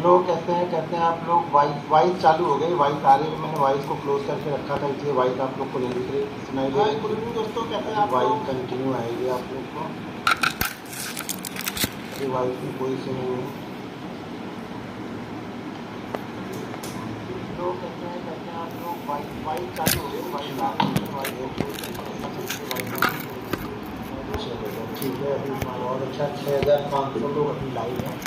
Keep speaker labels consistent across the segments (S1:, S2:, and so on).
S1: Hello, कैसे हैं आप लोग। वॉइस चालू हो गई, वॉइस आ रही है। मैंने वॉइस को क्लोज करके रखा था, इसलिए वॉइस आप लोग को नहीं दिख रही, सुनाई दे रही। गुड इवनिंग दोस्तों, कैसे हैं आप लोग। वॉइस कंटिन्यू आएगी आप लोग को, अभी वॉइस में कोई से नहीं है। तो कैसे हैं आप लोग। वॉइस चालू हो गई, वॉइस आ रही है, वॉइस चलेगा, ठीक है। अभी बहुत अच्छा, 6500 लोग अभी लाइव हैं।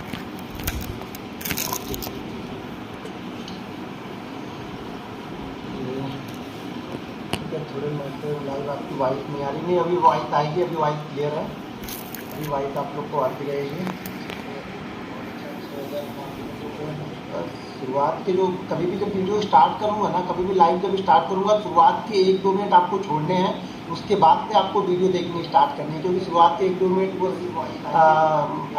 S1: थोड़े मैसेज लाइव आपकी वॉइस नहीं आ रही। नहीं, अभी वॉइस आएगी, अभी वॉइस क्लियर है, अभी वॉइस आप लोग को आती रहेगी। शुरुआत के जो कभी भी जब वीडियो स्टार्ट करूँगा ना, कभी भी लाइव जब स्टार्ट करूँगा, शुरुआत के 1-2 मिनट आपको छोड़ने हैं, उसके बाद से आपको वीडियो देखनी स्टार्ट करनी है। क्योंकि शुरुआत के 1-2 मिनट वो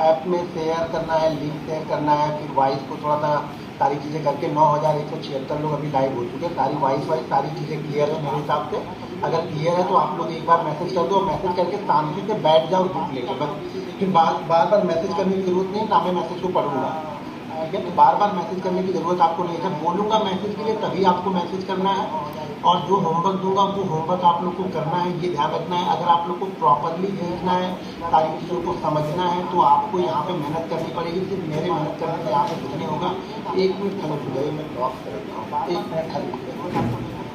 S1: ऐप में शेयर करना है, लिंक शेयर करना है, फिर वॉइस को थोड़ा सा सारी चीज़ें करके 9176 लोग अभी लाइव हो चुके हैं। सारी वॉइस सारी चीज़ें क्लियर है मेरे हिसाब से। अगर क्लियर है तो आप लोग एक बार मैसेज कर दो, मैसेज करके शांति से बैठ जाओ बुक लेके, बस। फिर बार मैसेज करने की जरूरत नहीं, ना मैं मैसेज को पढ़ूंगा, ठीक है। तो बार मैसेज करने की जरूरत आपको नहीं है। जब बोलूँगा मैसेज के लिए तभी आपको मैसेज करना है, और जो होमवर्क दूंगा वो होमवर्क आप लोग को करना है, ये ध्यान रखना है। अगर आप लोग को प्रॉपरली सीखना है, सारी चीज़ों को समझना है, तो आपको यहाँ पे मेहनत करनी पड़ेगी। सिर्फ मेरे मेहनत करने से यहाँ पे कुछ नहीं होगा। 1 मिनट खाली हो जाइए, मैं ड्रॉप कर देता हूँ। 1 मिनट खाली हो जाइए,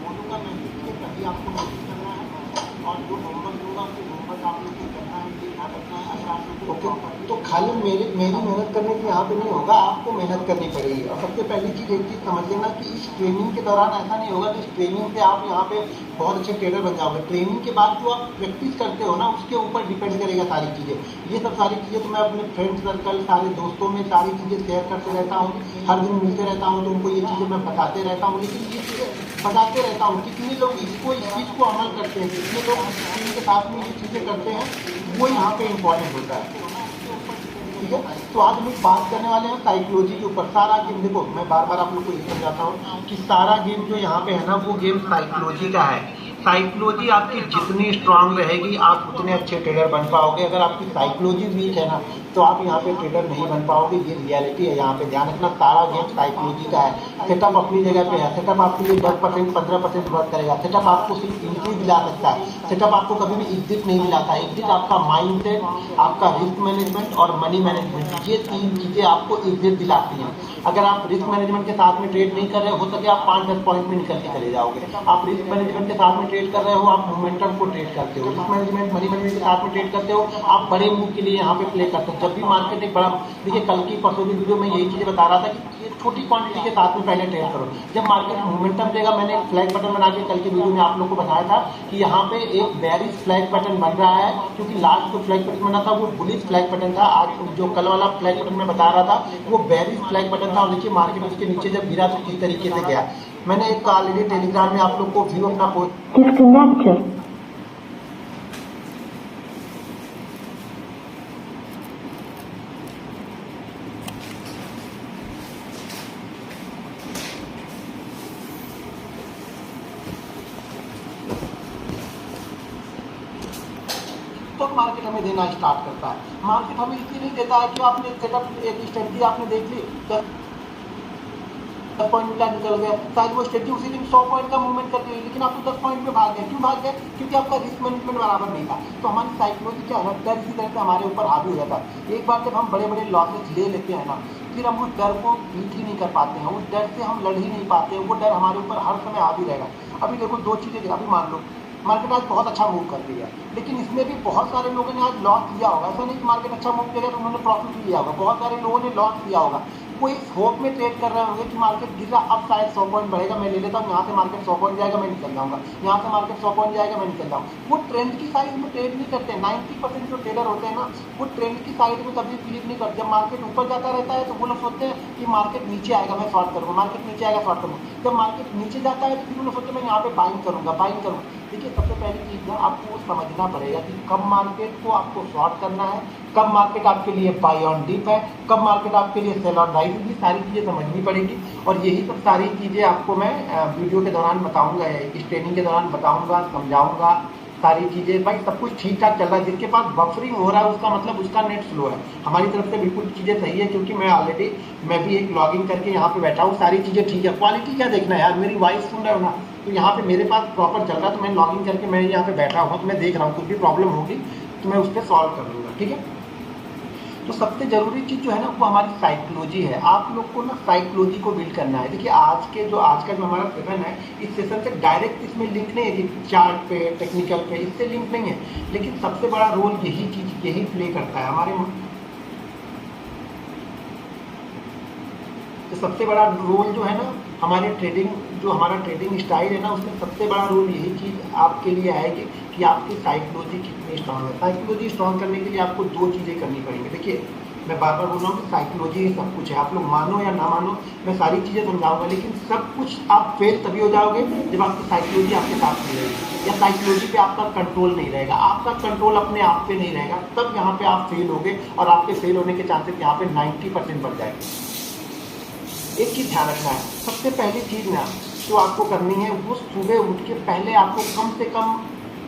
S1: बोलूँगा मैसेज के लिए तभी आपको मैसेज करना है, और जो होमवर्क दूंगा वो होमवर्क आप लोग को करना है, ये ध्यान रखना है। अगर आप लोग को तो खाली मेरी मेहनत करने से यहाँ पे नहीं होगा, आपको मेहनत करनी पड़ेगी। और सबसे पहली चीज़ एक चीज़ समझ लेना कि इस ट्रेनिंग के दौरान ऐसा नहीं होगा कि इस ट्रेनिंग से आप यहाँ पे बहुत अच्छे ट्रेडर बन जाओगे। ट्रेनिंग के बाद जो आप प्रैक्टिस करते हो ना, उसके ऊपर डिपेंड करेगा सारी चीज़ें। ये सब सारी चीज़ें तो मैं अपने फ्रेंड सर्कल, सारे दोस्तों में सारी चीज़ें शेयर करते रहता हूँ, हर दिन मिलते रहता हूँ, तो उनको ये चीज़ें मैं बताते रहता हूँ। लेकिन ये चीज़ें बताते रहता हूँ, कितने लोग इस चीज़ को अमल करते हैं, कितने लोग इस के साथ में ये चीज़ें करते हैं, वो यहाँ पे इम्पोर्टेंट होता है, ठीक है। तो आज हम बात करने वाले हैं साइकोलॉजी के ऊपर। सारा गेम देखो, मैं बार आप लोग को ये समझाता हूँ कि सारा गेम जो यहाँ पे है ना, वो गेम साइकोलॉजी का है। साइकोलॉजी आपकी जितनी स्ट्रांग रहेगी, आप उतने अच्छे ट्रेडर बन पाओगे। अगर आपकी साइकोलॉजी वीक है ना, तो आप यहाँ पे ट्रेडर नहीं बन पाओगे। ये रियलिटी है, यहाँ पे ध्यान रखना। सारा गेम साइकोलॉजी का है। सेटअप अपनी जगह पे है, सेटअप आपके लिए 10% 15% वर्क करेगा। सेटअप आपको सिर्फ एंट्री दिला सकता है, सेटअप आपको कभी भी एग्जिट नहीं दिलाता। एग्जिट आपका माइंड सेट, आपका रिस्क मैनेजमेंट और मनी मैनेजमेंट, ये 3 चीज़ें आपको एग्जिट दिलाती हैं। अगर आप रिस्क मैनेजमेंट के साथ में ट्रेड नहीं कर रहे हो सके आप 5-10 पॉइंट में निकल के चले जाओगे। आप रिस्क मैनेजमेंट के साथ में ट्रेड कर रहे हो, आप मोमेंटम को ट्रेड करते हो। रिस्क मैनेजमेंट, मनी मैनेजमेंट के साथ में ट्रेड करते हो, आप बड़े मूव के लिए यहाँ पे प्ले करते हो। जब भी मार्केट एक बड़ा, देखिए कल की परसों की वीडियो में यही चीज़ें बता रहा था कि छोटी क्वांटिटी के साथ में पहले ट्रेड करो। जब मार्केट मोमेंटम देगा, मैंने एक फ्लैग बटन बना के कल की वीडियो में आप लोग को बताया था कि यहाँ पे एक बेरिश फ्लैग बटन बन रहा है, क्योंकि लास्ट जो फ्लैग बटन बना था वो बुलिश फ्लैग बटन था। आज जो कल वाला फ्लैग बटन मैं बता रहा था वो बेरिश फ्लैग बटन था। और देखिए मार्केट उसके नीचे जब गिरा तो किस तरीके से गया। मैंने एक ऑलरेडी टेलीग्राम में आप लोग को व्यू अपना पोस्ट तो मार्केट हमें देना स्टार्ट करता है। मार्केट हमें इसलिए नहीं देता है कि आपने सेटअप एक स्ट्रेटजी आपने देख ली, 10 पॉइंट मिला निकल गया, शायद वो स्ट्रेटजी उसी दिन 100 पॉइंट का मूवमेंट करती है, लेकिन आप तो 10 पॉइंट में भाग गए। क्यों भाग गए? क्योंकि आपका रिस्क मैनेजमेंट बराबर नहीं था। तो हमारी साइकोलॉजी क्या है, डर इसी तरह से हमारे ऊपर हावी हो जाता है। एक बार जब हम बड़े बड़े लॉसेस ले लेते हैं ना, फिर हम उस डर को बीट ही नहीं कर पाते हैं, उस डर से हम लड़ ही नहीं पाते हैं। वो डर हमारे ऊपर हर समय हावी रहेगा। अभी देखो 2 चीज़ें, अभी मान लो मार्केट आज बहुत अच्छा मूव कर दिया, लेकिन इसमें भी बहुत सारे लोगों ने आज लॉस लिया होगा। ऐसा नहीं कि मार्केट अच्छा मूव किया तो उन्होंने प्रॉफिट लिया होगा, बहुत सारे लोगों ने लॉस लिया होगा। वो इस होप में ट्रेड कर रहे होंगे कि मार्केट गिर रहा, अब शायद 100 पॉइंट बढ़ेगा, मैं ले लेता हूँ, यहाँ से मार्केट 100 पॉइंट जाएगा, मैं निकल जाऊँगा, यहाँ से मार्केट 100 पॉइंट जाएगा, मैं निकल जाऊँ। वो ट्रेंड की साइड में ट्रेड नहीं करते। 90% जो ट्रेडर होते हैं ना, वो ट्रेंड की साइड में कभी बिलीव नहीं करते। जब मार्केट ऊपर जाता रहता है तो वो लोग सोचते हैं कि मार्केट नीचे आएगा, मैं शॉर्ट करूँगा, मार्केट नीचे आएगा, शॉर्ट करूँगा। जब मार्केट नीचे जाता है तो फिर वो लोग सोचते हैं मैं यहाँ पे बाइंग करूँगा, बाइंग करूँगा। देखिए सबसे पहली चीज़ ना आपको समझना पड़ेगा कि कब मार्केट को आपको शॉर्ट करना है, कब मार्केट आपके लिए बाय ऑन डिप है, कब मार्केट आपके लिए सेल ऑन राइज है। ये सारी चीज़ें समझनी पड़ेगी, और यही सब सारी चीज़ें आपको मैं वीडियो के दौरान बताऊंगा, इस ट्रेनिंग के दौरान बताऊंगा, समझाऊंगा, सारी चीज़ें भाई सब कुछ ठीक ठाक चल रहा है। जिसके पास बफरिंग हो रहा है उसका मतलब उसका नेट स्लो है। हमारी तरफ से बिल्कुल चीज़ें सही है, क्योंकि मैं भी एक लॉगिन करके यहाँ पे बैठा हूँ, सारी चीज़ें ठीक है। क्वालिटी क्या देखना है यार, मेरी वॉइस सुन रहे हो ना, तो यहाँ पे मेरे पास प्रॉपर चल रहा है। तो मैं लॉगिन करके मैं यहाँ पे बैठा हुआ, तो मैं देख रहा हूँ कुछ भी प्रॉब्लम होगी तो मैं उस पर सॉल्व कर लूँगा, ठीक है। तो सबसे ज़रूरी चीज़ जो है ना वो हमारी साइकोलॉजी है। आप लोग को ना साइकोलॉजी को बिल्ड करना है। देखिए आज का जो हमारा सेशन है, इस सेशन से डायरेक्ट इसमें लिंक नहीं है कि चार्ट पे टेक्निकल पे, इससे लिंक नहीं है, लेकिन सबसे बड़ा रोल यही प्ले करता है हमारे। तो सबसे बड़ा रोल जो है ना हमारे हमारा ट्रेडिंग स्टाइल है ना, उसमें सबसे बड़ा रोल यही चीज़ आपके लिए आएगी कि आपकी साइकोलॉजी कितनी स्ट्रांग है। साइकोलॉजी स्ट्रांग करने के लिए आपको 2 चीज़ें करनी पड़ेंगी। देखिए मैं बार बार बोल रहा हूँ कि साइकोलॉजी ही सब कुछ है। आप लोग मानो या ना मानो, मैं सारी चीज़ें समझाऊंगा, लेकिन सब कुछ आप फेल तभी हो जाओगे जब आपकी साइकोलॉजी आपके साथ नहीं रहेगी, या साइकोलॉजी पे आपका कंट्रोल नहीं रहेगा, आपका कंट्रोल अपने आप पे नहीं रहेगा, तब यहाँ पे आप फेल होगे और आपके फेल होने के चांसेस यहाँ पे 90% बढ़ जाएंगे। एक चीज़ ध्यान रखना है, सबसे पहली चीज़ ना जो आपको करनी है वो सुबह उठ के पहले आपको कम से कम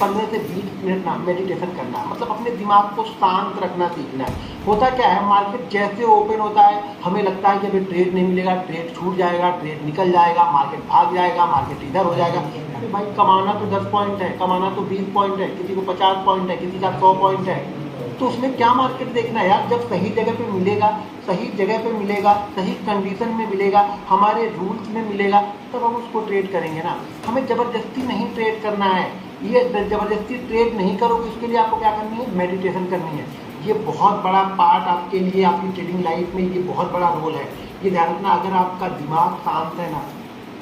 S1: 15 से 20 मिनट ना मेडिटेशन करना है। मतलब अपने दिमाग को शांत रखना सीखना है। होता क्या है, मार्केट जैसे ओपन होता है हमें लगता है कि अभी ट्रेड नहीं मिलेगा, ट्रेड छूट जाएगा, ट्रेड निकल जाएगा, मार्केट भाग जाएगा, मार्केट इधर हो जाएगा। अरे भाई कमाना तो 10 पॉइंट है, कमाना तो 20 पॉइंट है, किसी को 50 पॉइंट है, किसी का 100 पॉइंट है, तो उसमें क्या मार्केट देखना है यार। जब सही जगह पे मिलेगा, सही जगह पे मिलेगा, सही कंडीशन में मिलेगा, हमारे रूल्स में मिलेगा, तब हम उसको ट्रेड करेंगे ना। हमें ज़बरदस्ती नहीं ट्रेड करना है। ये ज़बरदस्ती ट्रेड नहीं करोगे, उसके लिए आपको क्या करनी है, मेडिटेशन करनी है। ये बहुत बड़ा पार्ट आपके लिए, आपकी ट्रेडिंग लाइफ में ये बहुत बड़ा रोल है। ये ध्यान रखना, अगर आपका दिमाग शांत है ना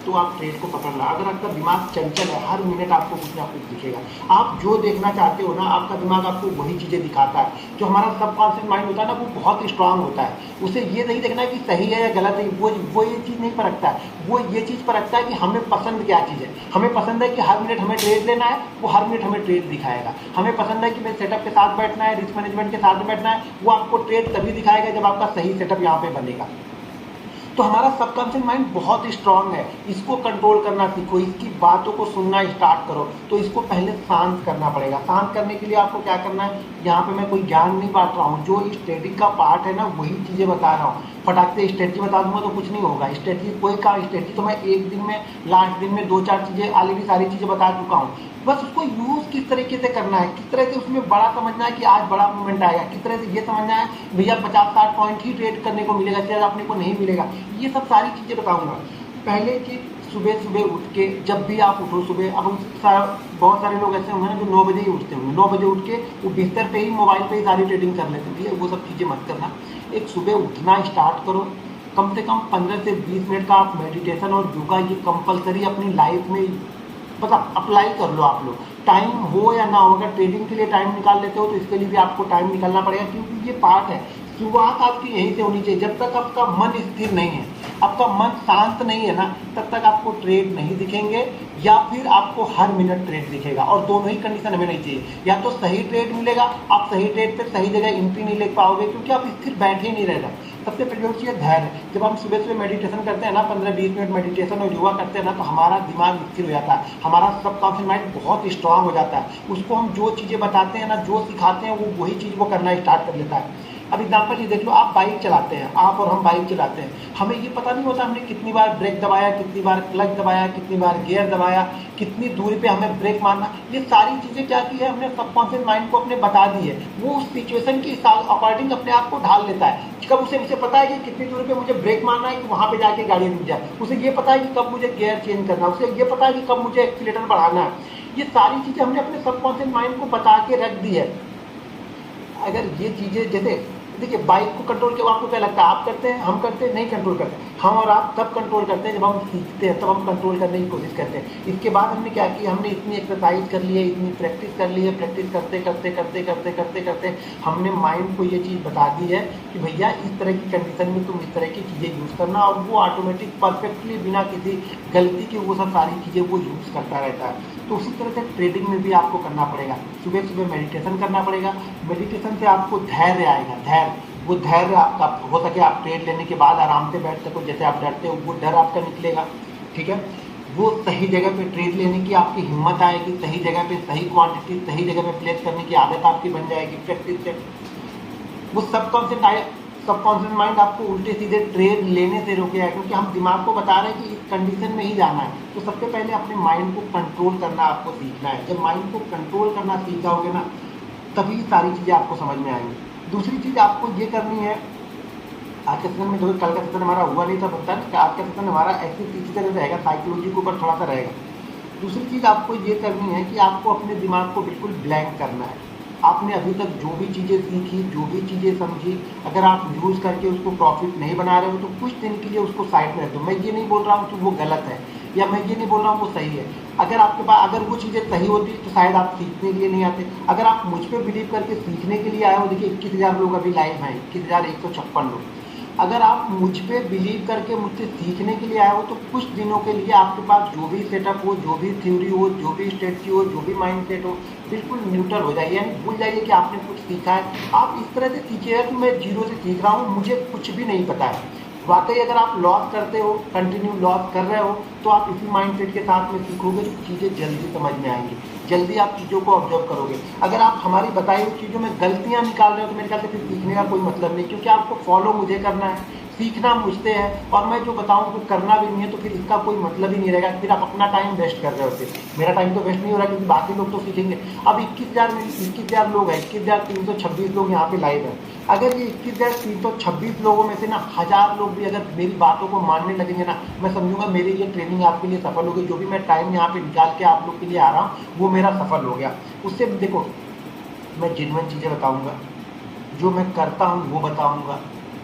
S1: तो आप ट्रेड को पकड़ लो। अगर आपका दिमाग चंचल है, हर मिनट आपको कुछ ना कुछ दिखेगा। आप जो देखना चाहते हो ना, आपका दिमाग आपको वही चीज़ें दिखाता है। जो हमारा सबकॉन्शियस माइंड होता है ना, वो बहुत स्ट्रांग होता है। उसे ये नहीं देखना है कि सही है या गलत है, वो ये चीज़ नहीं परखता है। वो ये चीज़ परखता है कि हमें पसंद क्या चीज़ है। हमें पसंद है कि हर मिनट हमें ट्रेड लेना है, वो हर मिनट हमें ट्रेड दिखाएगा। हमें पसंद है कि मेरे सेटअप के साथ बैठना है, रिस्क मैनेजमेंट के साथ बैठना है, वो आपको ट्रेड तभी दिखाएगा जब आपका सही सेटअप यहाँ पे बनेगा। तो हमारा सबकॉन्शियस माइंड बहुत स्ट्रांग है, इसको कंट्रोल करना सीखो, इसकी बातों को सुनना स्टार्ट करो। तो इसको पहले शांत करना पड़ेगा। शांत करने के लिए आपको क्या करना है, यहाँ पे मैं कोई ज्ञान नहीं बांट रहा हूँ, जो स्ट्रेटजी का पार्ट है ना वही चीज़ें बता रहा हूँ। फटाक से स्ट्रेटजी बता दूंगा तो कुछ नहीं होगा। स्ट्रेटजी तो मैं एक दिन में, लास्ट दिन में 2-4 चीज़ें ऑलरेडी सारी चीज़ें बता चुका हूँ। बस उसको यूज़ किस तरीके से करना है, किस तरह से उसमें बड़ा समझना है कि आज बड़ा मूवमेंट आएगा, किस तरह से ये समझना है भैया 50-60 पॉइंट ही ट्रेड करने को मिलेगा, शायद अपने को नहीं मिलेगा। ये सब सारी चीज़ें बताऊंगा। पहले चीज़, सुबह उठ के जब भी आप उठो सुबह, अब बहुत सारे लोग ऐसे होंगे ना जो 9 बजे ही उठते होंगे। 9 बजे उठ के वो बिस्तर पे ही, मोबाइल पे ही सारी ट्रेडिंग कर लेते हैं। वो सब चीज़ें मत करना। एक सुबह उठना स्टार्ट करो, कम से कम 15 से 20 मिनट का आप मेडिटेशन और योगा ये कंपलसरी अपनी लाइफ में मतलब अप्लाई कर लो। आप लोग टाइम हो या ना हो, अगर ट्रेडिंग के लिए टाइम निकाल लेते हो तो इसके लिए भी आपको टाइम निकालना पड़ेगा, क्योंकि ये पार्ट है। शुरुआत आपकी यहीं से होनी चाहिए। जब तक आपका मन स्थिर नहीं है, आपका मन शांत नहीं है ना, तब तक आपको ट्रेड नहीं दिखेंगे, या फिर आपको हर मिनट ट्रेड दिखेगा। और दोनों ही कंडीशन हमें नहीं चाहिए। या तो सही ट्रेड मिलेगा, आप सही ट्रेड पे सही जगह एंट्री नहीं ले पाओगे, क्योंकि आप स्थिर बैठे ही नहीं रहेगा। सबसे पहले चाहिए धैर्य। जब हम सुबह सुबह मेडिटेशन करते हैं ना, 15-20 मिनट मेडिटेशन और योगा करते हैं ना, तो हमारा दिमाग स्थिर हो जाता है, हमारा सबकॉन्शियस माइंड बहुत स्ट्रांग हो जाता है। उसको हम जो चीज़ें बताते हैं ना, जो सिखाते हैं, वो वही चीज़ वो करना स्टार्ट कर लेता है। अब एग्जाम्पल ये देख लो, आप बाइक चलाते हैं, आप और हम बाइक चलाते हैं, हमें ये पता नहीं होता हमने कितनी बार ब्रेक दबाया, कितनी बार क्लच दबाया, कितनी बार गियर दबाया, कितनी दूरी पे हमें ब्रेक मारना। ये सारी चीज़ें क्या की है, हमने सबकॉन्शियस माइंड को अपने बता दी है। वो उस सिचुएशन के अकॉर्डिंग अपने आप को ढाल लेता है। कब उसे पता है कि कितनी दूरी पे मुझे ब्रेक मारना है कि वहाँ पे जाके गाड़ी रुक जाए, उसे ये पता है कि कब मुझे गियर चेंज करना है, उसे ये पता है कि कब मुझे एक्सीलेटर बढ़ाना है। ये सारी चीज़ें हमने अपने सबकॉन्शियस माइंड को बता के रख दी है। अगर ये चीज़ें, जैसे देखिए बाइक को कंट्रोल के आपको क्या लगता है, आप करते हैं, हम करते हैं, नहीं कंट्रोल करते। हम और आप तब कंट्रोल करते हैं जब हम सीखते हैं, तब हम कंट्रोल करने की कोशिश करते हैं। इसके बाद हमने क्या किया, हमने इतनी एक्सरसाइज कर ली है, इतनी प्रैक्टिस कर ली है, प्रैक्टिस करते करते करते करते करते करते हमने माइंड को ये चीज़ बता दी है कि भैया इस तरह की कंडीशन में तुम इस तरह की चीज़ें यूज़ करना, और वो ऑटोमेटिक परफेक्टली बिना किसी गलती के वो सब सारी चीज़ें वो यूज़ करता रहता है। तो उसी तरह से ट्रेडिंग में भी आपको करना पड़ेगा। सुबह सुबह मेडिटेशन करना पड़ेगा। मेडिटेशन से आपको धैर्य आएगा। धैर्य, वो धैर्य आपका हो सके आप ट्रेड लेने के बाद आराम से बैठ सको, जैसे आप डरते हो वो डर आपका निकलेगा। ठीक है, वो सही जगह पे ट्रेड लेने की आपकी हिम्मत आएगी, सही जगह पे सही क्वांटिटी सही जगह पे प्लेस करने की आदत आपकी बन जाएगी प्रैक्टिस से। वो सबकॉन्शियस माइंड आपको उल्टे सीधे ट्रेड लेने से रोकेगा, क्योंकि हम दिमाग को बता रहे हैं कि इस कंडीशन में ही जाना है। तो सबसे पहले अपने माइंड को कंट्रोल करना आपको सीखना है। जब माइंड को कंट्रोल करना सीख जाओगे ना, तभी सारी चीज़ें आपको समझ में आएंगी। दूसरी चीज़ आपको ये करनी है, आज के सेशन में जो कल का सेशन हमारा हुआ नहीं था, बनता है कि आज का सेशन हमारा ऐसी इसी तरह रहेगा, साइकोलॉजी के ऊपर थोड़ा सा रहेगा। दूसरी चीज़ आपको ये करनी है कि आपको अपने दिमाग को बिल्कुल ब्लैंक करना है। आपने अभी तक जो भी चीज़ें सीखी, जो भी चीज़ें समझी, अगर आप यूज़ करके उसको प्रॉफिट नहीं बना रहे हो तो कुछ दिन के लिए उसको साइड में रख दो। मैं ये नहीं बोल रहा हूँ कि वो गलत है, या मैं ये नहीं बोल रहा हूँ वो सही है। अगर आपके पास अगर वो चीज़ें सही होती तो शायद आप सीखने के लिए नहीं आते। अगर आप मुझ पर बिलीव करके सीखने के लिए आए हो, देखिए 21,000 लोग अभी लाइव हैं, 21,156 लोग। अगर आप मुझ पे बिलीव करके मुझसे सीखने के लिए आए हो तो कुछ दिनों के लिए आपके पास जो भी सेटअप हो, जो भी थ्योरी हो, जो भी स्ट्रेटजी हो, जो भी माइंड सेट हो, बिल्कुल न्यूट्रल हो जाइए, यानी भूल जाइए कि आपने कुछ सीखा है। आप इस तरह से सीखिएगा कि मैं जीरो से सीख रहा हूँ, मुझे कुछ भी नहीं पता है। वाकई अगर आप लॉस करते हो, कंटिन्यू लॉस कर रहे हो, तो आप इसी माइंडसेट के साथ में सीखोगे तो चीज़ें जल्दी समझ में आएंगी, जल्दी आप चीज़ों को ऑब्जर्व करोगे। अगर आप हमारी बताई हुई चीज़ों में गलतियाँ निकाल रहे हो तो मेरे ख्याल से फिर सीखने का कोई मतलब नहीं, क्योंकि आपको फॉलो मुझे करना है, सीखना मुझसे है, और मैं जो बताऊं वो करना भी नहीं है, तो फिर इसका कोई मतलब ही नहीं रहेगा। फिर आप अपना टाइम वेस्ट कर रहे होते। मेरा टाइम तो वेस्ट नहीं हो रहा, क्योंकि बाकी लोग तो सीखेंगे। अब 21,000 लोग हैं, 21,326 लोग यहाँ पे लाइव हैं। अगर ये 21,326 लोगों में से ना 1000 लोग भी अगर मेरी बातों को मानने लगेंगे ना, मैं समझूंगा मेरी ये ट्रेनिंग आपके लिए सफल हो गई। जो भी मैं टाइम यहाँ पे निकाल के आप लोग के लिए आ रहा हूँ वो मेरा सफल हो गया। उससे देखो, मैं जिनवन चीज़ें बताऊँगा, जो मैं करता हूँ वो बताऊँगा,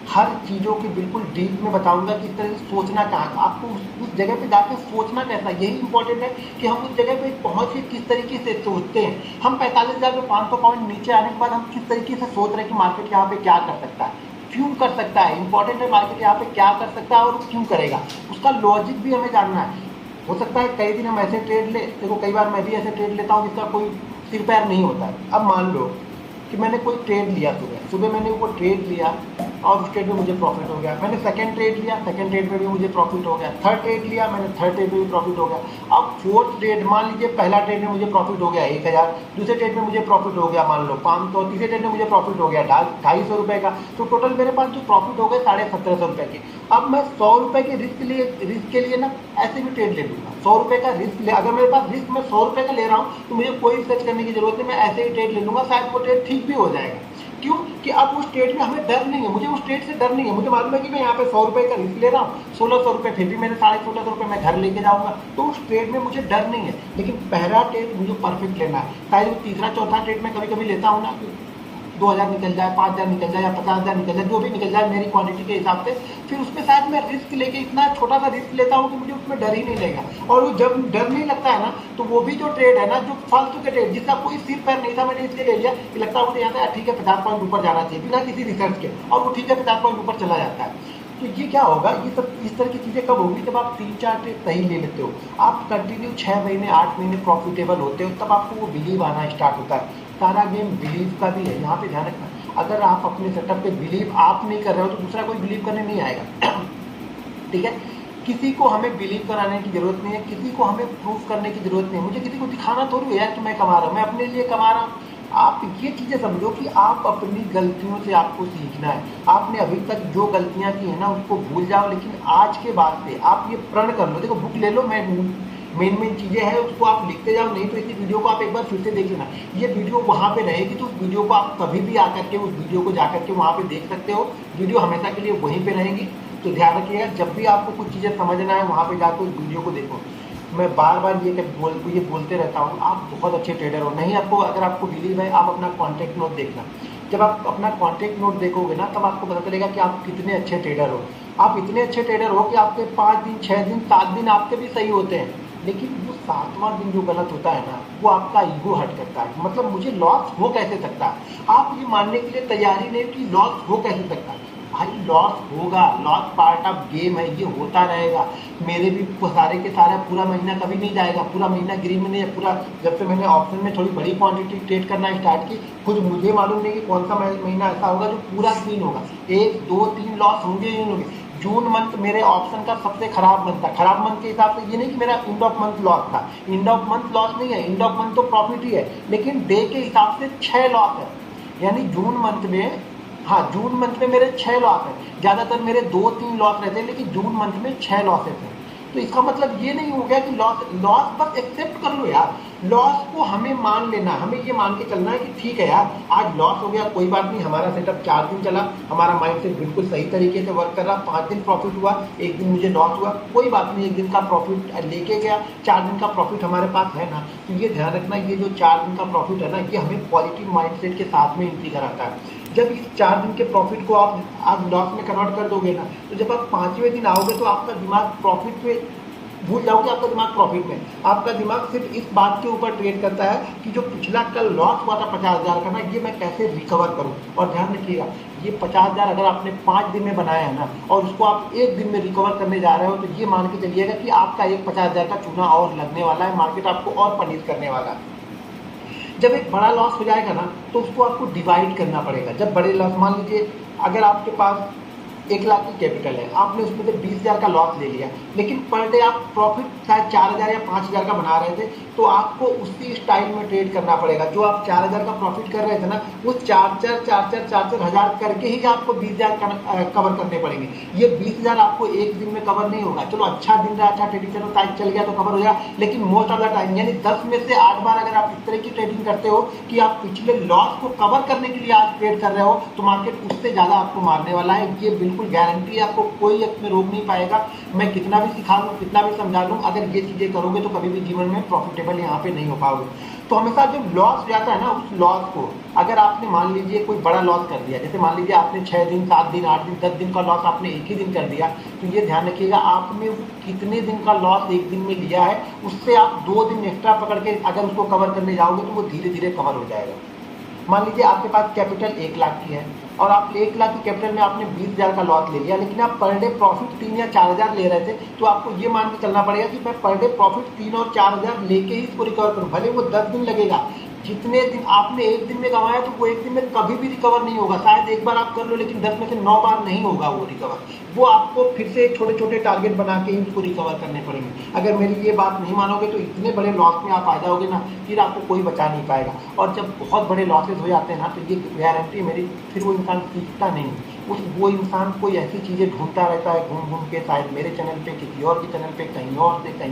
S1: हर चीज़ों की बिल्कुल डीप में बताऊंगा कि इस तरह से सोचना कहाँ, आपको उस जगह पे जाकर सोचना कैसा, यही इंपॉर्टेंट है कि हम उस जगह पे पहुँच के किस तरीके से सोचते हैं। हम 45,000 में 500 पॉइंट नीचे आने के बाद हम किस तरीके से सोच रहे हैं कि मार्केट यहाँ पे क्या कर सकता है, क्यों कर सकता है। इंपॉर्टेंट है मार्केट यहाँ पे क्या कर सकता है और क्यों करेगा, उसका लॉजिक भी हमें जानना है। हो सकता है कई दिन हम ऐसे ट्रेड ले, देखो कई बार मैं भी ऐसे ट्रेड लेता हूँ जिसका कोई सिर पैर नहीं होता है। अब मान लो कि मैंने कोई ट्रेड लिया, सुबह मैंने वो ट्रेड लिया और उस ट्रेड में मुझे प्रॉफिट हो गया। मैंने सेकंड ट्रेड लिया, सेकंड ट्रेड में भी मुझे प्रॉफिट हो गया। थर्ड ट्रेड लिया मैंने, थर्ड ट्रेड में भी प्रॉफिट हो गया। अब फोर्थ ट्रेड, मान लीजिए पहला ट्रेड में मुझे प्रॉफिट हो गया 1,000, दूसरे ट्रेड में मुझे प्रॉफिट हो गया मान लो 500, तीसरे ट्रेड में मुझे प्रॉफिट हो गया 250 रुपये का। तो टोटल मेरे पास जो प्रॉफिट हो गए 1750 रुपये के। अब मैं 100 रुपये के रिस्क के लिए ना ऐसे भी ट्रेड ले लूँगा। 100 रुपये का रिस्क ले, अगर मेरे पास रिस्क मैं 100 रुपये का ले रहा हूँ तो मुझे कोई रिसर्च करने की जरूरत नहीं, मैं ऐसे ही ट्रेड ले लूँगा, शायद वो ट्रेड ठीक भी हो जाएगा। क्यों कि अब उस ट्रेड में हमें डर नहीं है, मुझे उस ट्रेड से डर नहीं है। मुझे मालूम है कि मैं यहाँ पे 100 रुपये का रिस्क ले रहा हूँ, 1600 रुपये फिर भी मेरे 1650 रुपये मैं घर लेके जाऊँगा, तो उस ट्रेड में मुझे डर नहीं है। लेकिन पहला ट्रेड मुझे परफेक्ट लेना है। शायद तीसरा चौथा ट्रेड में कभी कभी लेता हूँ ना, 2,000 निकल जाए, 5,000 निकल जाए या 50,000 निकल जाए, जो भी निकल जाए मेरी क्वांटिटी के हिसाब से, फिर उसमें शायद मैं रिस्क लेके इतना छोटा सा रिस्क लेता हूँ कि मुझे उसमें डर ही नहीं लगेगा। और वो जब डर नहीं लगता है ना, तो वो भी जो ट्रेड है ना, जो फालतू के ट्रेड जिसका कोई सिर पैर नहीं था, मैंने इसलिए ले लिया कि लगता है मुझे यहाँ से ठीक है 50 पॉइंट ऊपर जाना चाहिए बिना किसी रिसर्च के, और वो ठीक है 50 पॉइंट ऊपर चला जाता है। तो ये क्या होगा, ये सब इस तरह की चीज़ें कब होगी, जब आप 3-4 ट्रेड सही ले लेते हो, आप कंटिन्यू 6 महीने 8 महीने प्रॉफिटेबल होते हो, तब आपको वो बिलीव आना स्टार्ट होता है। सारा गेम बिलीव का भी है, यहाँ पे ध्यान रखना। अगर आप अपने सेटअप पे बिलीव आप नहीं कर रहे हो तो दूसरा कोई बिलीव करने नहीं आएगा। ठीक है, किसी को हमें बिलीव कराने की जरूरत नहीं है, किसी को हमें प्रूफ करने की जरूरत नहीं है। मुझे किसी को दिखाना थोड़ी है यार कि मैं कमा रहा हूँ, मैं अपने लिए कमा रहा हूँ। आप ये चीज़ें समझो कि आप अपनी गलतियों से आपको सीखना है। आपने अभी तक जो गलतियां की है ना उसको भूल जाओ, लेकिन आज के बाद से आप ये प्रण कर लो। देखो बुक ले लो, मैं मेन चीज़ें हैं उसको आप लिखते जाओ, नहीं तो इसी वीडियो को आप एक बार फिर से देख लेना। ये वीडियो वहाँ पे रहेगी तो उस वीडियो को आप कभी भी आकर के उस वीडियो को जाकर के वहाँ पे देख सकते हो। वीडियो हमेशा के लिए वहीं पे रहेगी, तो ध्यान रखिएगा जब भी आपको कुछ चीज़ें समझना है वहाँ पे जाकर उस वीडियो को देखो। मैं बार बार ये बोलते रहता हूँ, आप बहुत अच्छे ट्रेडर हो। नहीं आपको, अगर आपको बिलीव है, आप अपना कॉन्टैक्ट नोट देखना। जब आप अपना कॉन्टैक्ट नोट देखोगे ना, तब आपको पता चलेगा कि आप कितने अच्छे ट्रेडर हो। आप इतने अच्छे ट्रेडर हो कि आपके 5 दिन 6 दिन 7 दिन आपके भी सही होते हैं, लेकिन वो 7वां दिन जो गलत होता है ना, वो आपका ईगो हर्ट करता है। मतलब मुझे लॉस हो कैसे सकता है, आप ये मानने के लिए तैयारी नहीं कि लॉस हो कैसे सकता है। भाई लॉस होगा, लॉस पार्ट ऑफ गेम है, ये होता रहेगा। मेरे भी सारे के सारा पूरा महीना कभी नहीं जाएगा, पूरा महीना ग्रीन में नहीं है। पूरा जब से मैंने ऑप्शन में थोड़ी बड़ी क्वांटिटी ट्रेड करना स्टार्ट की, खुद मुझे मालूम नहीं कि कौन सा महीना ऐसा होगा जो पूरा ग्रीन होगा। 1 2 3 लॉस होंगे ही होंगे। जून मंथ मेरे ऑप्शन का सबसे खराब मंथ था। खराब मंथ के हिसाब से ये नहीं कि मेरा एंड ऑफ मंथ लॉस था, एंड ऑफ मंथ लॉस नहीं है, एंड ऑफ मंथ तो प्रॉफिट ही है, लेकिन डे के हिसाब से 6 लॉस है। यानी जून मंथ में, हाँ जून मंथ में मेरे 6 लॉस है। ज़्यादातर मेरे 2-3 लॉस रहते हैं, लेकिन जून मंथ में 6 लॉसेस हैं। तो इसका मतलब ये नहीं हो गया कि लॉस बस एक्सेप्ट कर लो यार। लॉस को हमें मान लेना, हमें ये मान के चलना है कि ठीक है यार, आज लॉस हो गया कोई बात नहीं, हमारा सेटअप 4 दिन चला, हमारा माइंडसेट बिल्कुल सही तरीके से वर्क कर रहा, 5 दिन प्रॉफिट हुआ, 1 दिन मुझे लॉस हुआ, कोई बात नहीं, 1 दिन का प्रॉफिट लेके गया, 4 दिन का प्रॉफिट हमारे पास है ना। तो ये ध्यान रखना, ये जो 4 दिन का प्रॉफिट है ना, ये हमें पॉजिटिव माइंडसेट के साथ में एंट्री कराता है। जब इस 4 दिन के प्रॉफिट को आप आज लॉस में कन्वर्ट कर दोगे ना, तो जब आप 5वें दिन आओगे तो आपका दिमाग प्रॉफिट पे भूल जाओगे, आपका दिमाग प्रॉफिट में, आपका दिमाग सिर्फ इस बात के ऊपर ट्रेड करता है कि जो पिछला कल लॉस हुआ था 50,000 का ना, ये मैं कैसे रिकवर करूं। और ध्यान रखिएगा, ये 50,000 अगर आपने 5 दिन में बनाया है ना, और उसको आप 1 दिन में रिकवर करने जा रहे हो, तो ये मान के चलिएगा कि आपका एक 50,000 का चूना और लगने वाला है, मार्केट आपको और पनिश करने वाला है। जब एक बड़ा लॉस हो जाएगा ना, तो उसको आपको डिवाइड करना पड़ेगा। जब बड़े लॉस, मान लीजिए अगर आपके पास 1 लाख की कैपिटल है, आपने उसमें से 20,000 का लॉस ले लिया, लेकिन पर डे आप प्रॉफिट शायद 4,000 या 5,000 का बना रहे थे, तो आपको उसी स्टाइल में ट्रेड करना पड़ेगा। जो आप 4,000 का प्रॉफिट कर रहे थे ना, वो 4,000 हज़ार करके ही आपको 20,000 कवर करने पड़ेंगे। ये 20,000 आपको एक दिन में कवर नहीं होगा। चलो अच्छा दिन रहा, अच्छा ट्रेडिंग चल गया तो कवर हो जाएगा, लेकिन मोस्ट ऑफ द टाइम यानी 10 में से 8 बार अगर आप इस तरह की ट्रेडिंग करते हो कि आप पिछले लॉस को कवर करने के लिए आज ट्रेड कर रहे हो, तो मार्केट उससे ज़्यादा आपको मारने वाला है। ये बिल्कुल गारंटी है, आपको कोई इसमें रोक नहीं पाएगा। मैं कितना भी सिखा लूँ, कितना भी समझा लूँ, अगर ये चीज़ें करोगे तो कभी भी जीवन में प्रॉफिटेबल यहाँ पे नहीं हो पाओगे। तो हमेशा जब लॉस हो जाता है ना, उस लॉस को अगर आपने मान लीजिए कोई बड़ा लॉस कर दिया, जैसे मान लीजिए आपने 6 दिन, 7 दिन, 8 दिन, 10 दिन का लॉस आपने एक ही दिन कर दिया, तो ये ध्यान रखिएगा आपने कितने दिन का लॉस एक दिन में लिया है, उससे आप 2 दिन एक्स्ट्रा पकड़ के अगर उसको कवर करने जाओगे तो वो धीरे धीरे कवर हो जाएगा। मान लीजिए आपके पास कैपिटल 1 लाख की है और आप 1 लाख की कैपिटल में आपने 20,000 का लॉस ले लिया, लेकिन आप पर डे प्रॉफिट 3 या 4,000 ले रहे थे, तो आपको ये मान के चलना पड़ेगा कि मैं पर डे प्रॉफिट 3 और 4,000 लेके ही इसको रिकवर करूँ, भले वो 10 दिन लगेगा। जितने दिन आपने एक दिन में कमाया, तो वो एक दिन में कभी भी रिकवर नहीं होगा। शायद एक बार आप कर लो, लेकिन 10 में से 9 बार नहीं होगा वो रिकवर। वो आपको फिर से छोटे छोटे टारगेट बना के ही उसको रिकवर करने पड़ेंगे। अगर मेरी ये बात नहीं मानोगे तो इतने बड़े लॉस में आप आ जाओगे ना, फिर आपको कोई बचा नहीं पाएगा। और जब बहुत बड़े लॉसेज हो जाते हैं ना, तो ये गारंटी मेरी, फिर वो इंसान सीखता नहीं। वो इंसान कोई ऐसी चीज़ें ढूंढता रहता है घूम घूम के, शायद मेरे चैनल पे, किसी और के चैनल पे, कहीं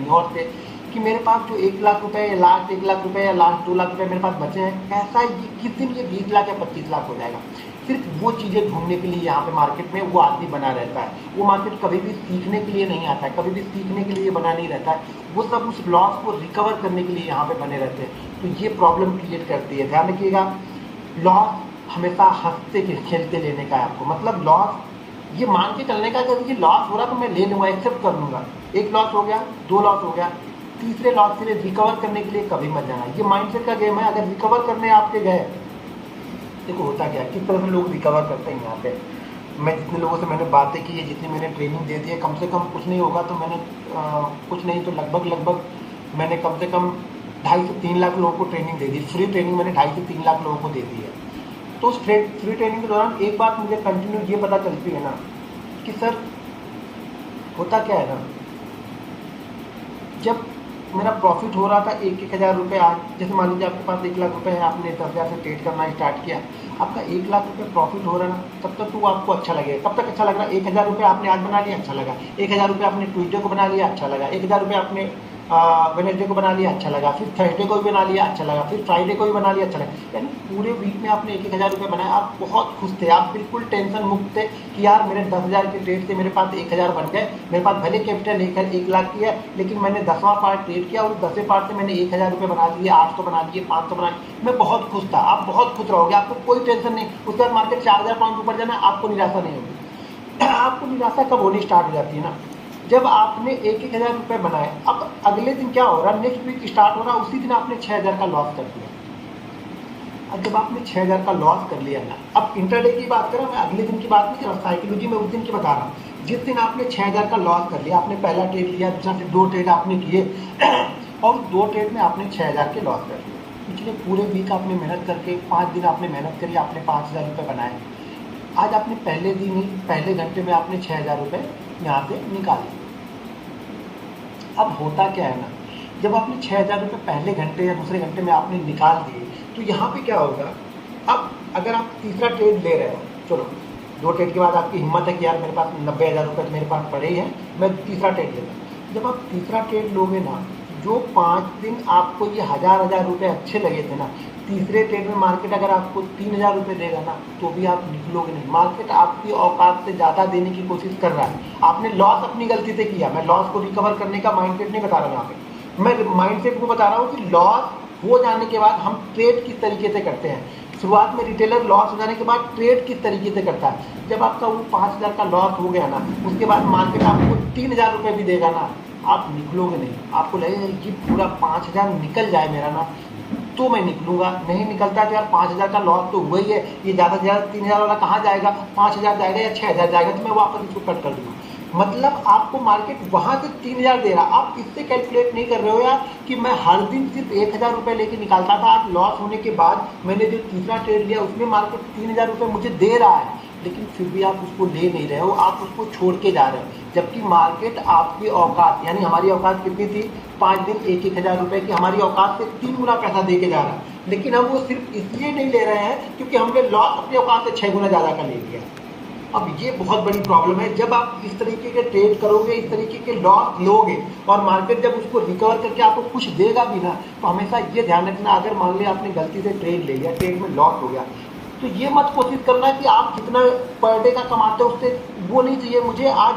S1: और से कि मेरे पास जो 1 लाख रुपए या लास्ट 1 लाख रुपए या लास्ट 2 लाख रुपए मेरे पास बचे हैं, ऐसा ये किस दिन ये 20 लाख या 25 लाख हो जाएगा। सिर्फ वो चीज़ें ढूंढने के लिए यहाँ पे मार्केट में वो आदमी बना रहता है। वो मार्केट कभी भी सीखने के लिए नहीं आता है, कभी भी सीखने के लिए बना नहीं रहता है। वो सब उस लॉस को रिकवर करने के लिए यहाँ पे बने रहते हैं। तो ये प्रॉब्लम क्रिएट करती है। ध्यान रखिएगा, लॉस हमेशा हंसते खेलते लेने का है आपको। मतलब लॉस ये मान के चलने का, अगर ये लॉस हो रहा तो मैं ले लूँगा, एक्सेप्ट कर लूँगा। 1 लॉस हो गया, 2 लॉस हो गया, तीसरे लॉस के लिए रिकवर करने के लिए कभी मत जाना। ये माइंडसेट का गेम है। अगर रिकवर करने आपके गए, देखो होता क्या है, किस तरह से लोग रिकवर करते हैं। यहाँ पे मैं जितने लोगों से मैंने बातें की है, जितनी मैंने ट्रेनिंग दे दी है, कम से कम कुछ नहीं होगा तो मैंने कुछ नहीं तो लगभग मैंने कम से कम 2.5 से 3 लाख लोगों को ट्रेनिंग दे दी। फ्री ट्रेनिंग मैंने 2.5 से 3 लाख लोगों को दे दी है। तो उस फ्री ट्रेनिंग के दौरान एक बात मुझे कंटिन्यू ये पता चलती है ना कि सर होता क्या है ना, जब मेरा प्रॉफिट हो रहा था 1,000 रुपये, आज जैसे मान लीजिए आपके पास 1 लाख रुपए है, आपने 10,000 से ट्रेड करना स्टार्ट किया, आपका 1 लाख रुपए प्रॉफिट हो रहा है ना, तब तक तो वो आपको अच्छा लगेगा। कब तक अच्छा लग रहा है? 1,000 रुपये आपने आज बना लिया, अच्छा लगा। 1,000 रुपये आपने ट्यूसडे को बना लिया, अच्छा लगा। 1,000 रुपये आपने वेडनेसडे को बना लिया, अच्छा लगा। फिर थर्सडे को भी बना लिया, अच्छा लगा। फिर फ्राइडे को भी बना लिया, अच्छा लगा। यानी पूरे वीक में आपने 1,000 रुपये बनाया, आप बहुत खुश थे, आप बिल्कुल टेंशन मुक्त थे कि यार मेरे 10,000 के ट्रेड से मेरे पास 1,000 बन गए। मेरे पास भले कैपिटल 1 लाख की है, लेकिन मैंने 10वां पार्ट ट्रेड किया और 10वें पार्ट से मैंने 1,000 रुपये बना लिए, 800 बना लिए, 500 बना लिए। मैं बहुत खुश था। आप बहुत खुश रहोगे, आपको कोई टेंशन नहीं। उसके बाद मार्केट 4,000 पॉइंट ऊपर जाना, आपको निराशा नहीं होगी। आपको निराशा कब होनी स्टार्ट हो जाती है ना, जब आपने 1,000 रुपये बनाए। अब अगले दिन क्या हो रहा है, नेक्स्ट वीक स्टार्ट हो रहा है, उसी दिन आपने 6,000 का लॉस कर दिया। अब जब आपने 6,000 का लॉस कर लिया ना, अब इंटरडे की बात करें, मैं अगले दिन की बात नहीं कर रहा, साइकोलॉजी में उस दिन की बता रहा हूँ। जिस दिन आपने 6,000 का लॉस कर लिया, आपने पहला ट्रेड लिया, दूसरा फिर 2 ट्रेड आपने किए और 2 ट्रेड में आपने 6,000 के लॉस कर लिए। पिछले पूरे वीक आपने मेहनत करके, 5 दिन आपने मेहनत करी, आपने 5,000 रुपये बनाए। आज आपने पहले दिन ही पहले घंटे में आपने 6,000 रुपये यहाँ पे निकाले। अब होता क्या है ना, जब आपने 6,000 रुपये पहले घंटे या दूसरे घंटे में आपने निकाल दिए तो यहाँ पे क्या होगा, अब अगर आप तीसरा ट्रेड ले रहे हो, चलो 2 ट्रेड के बाद आपकी हिम्मत है कि यार मेरे पास 90,000 रुपये तो मेरे पास पड़े ही हैं, मैं तीसरा ट्रेड लेता हूँ। जब आप तीसरा ट्रेड लोगे ना, जो 5 दिन आपको ये हज़ार रुपये अच्छे लगे थे ना, तीसरे ट्रेड में मार्केट अगर आपको 3,000 रुपये देगा ना तो भी आप निकलोगे नहीं। मार्केट आपकी औकात से ज़्यादा देने की कोशिश कर रहा है। आपने लॉस अपनी गलती से किया, मैं लॉस को रिकवर करने का माइंडसेट नहीं बता रहा हूँ यहाँ पे, मैं माइंडसेट को बता रहा हूँ कि लॉस हो जाने के बाद हम ट्रेड किस तरीके से करते हैं। शुरुआत में रिटेलर लॉस हो जाने के बाद ट्रेड किस तरीके से करता है। जब आपका वो 5,000 का लॉस हो गया ना, उसके बाद मार्केट आपको 3,000 रुपये भी देगा ना, आप निकलोगे नहीं। आपको लगेगा कि पूरा 5,000 निकल जाए मेरा ना तो मैं निकलूंगा, नहीं निकलता तो यार 5,000 का लॉस तो वही है, ये ज़्यादा से ज़्यादा 3,000 वाला कहाँ जाएगा, 5,000 जाएगा या 6,000 जाएगा, तो मैं वापस इसको कट कर दूँगा। मतलब आपको मार्केट वहाँ से 3,000 दे रहा, आप इससे कैलकुलेट नहीं कर रहे हो यार कि मैं हर दिन सिर्फ 1,000 रुपये लेके निकालता था। आज लॉस होने के बाद मैंने जो तीसरा ट्रेड लिया उसमें मार्केट 3,000 रुपये मुझे दे रहा है, लेकिन फिर भी आप उसको ले नहीं रहे हो, आप उसको छोड़ के जा रहे हो। जबकि मार्केट आपकी औकात, यानी हमारी औकात कितनी थी, 5 दिन 1,000 रुपये की, हमारी औकात से 3 गुना पैसा दे के जा रहा है। लेकिन हम वो सिर्फ इसलिए नहीं ले रहे हैं क्योंकि हमने लॉस अपनी औकात से 6 गुना ज़्यादा का ले लिया। अब ये बहुत बड़ी प्रॉब्लम है। जब आप इस तरीके के ट्रेड करोगे, इस तरीके के लॉस लोगे और मार्केट जब उसको रिकवर करके आपको कुछ देगा भी ना, तो हमेशा ये ध्यान रखना, अगर मान लिया आपने गलती से ट्रेड ले लिया, ट्रेड में लॉस हो गया, तो ये मत कोशिश करना कि आप कितना पर डे का कमाते हो उससे, वो नहीं चाहिए मुझे। आज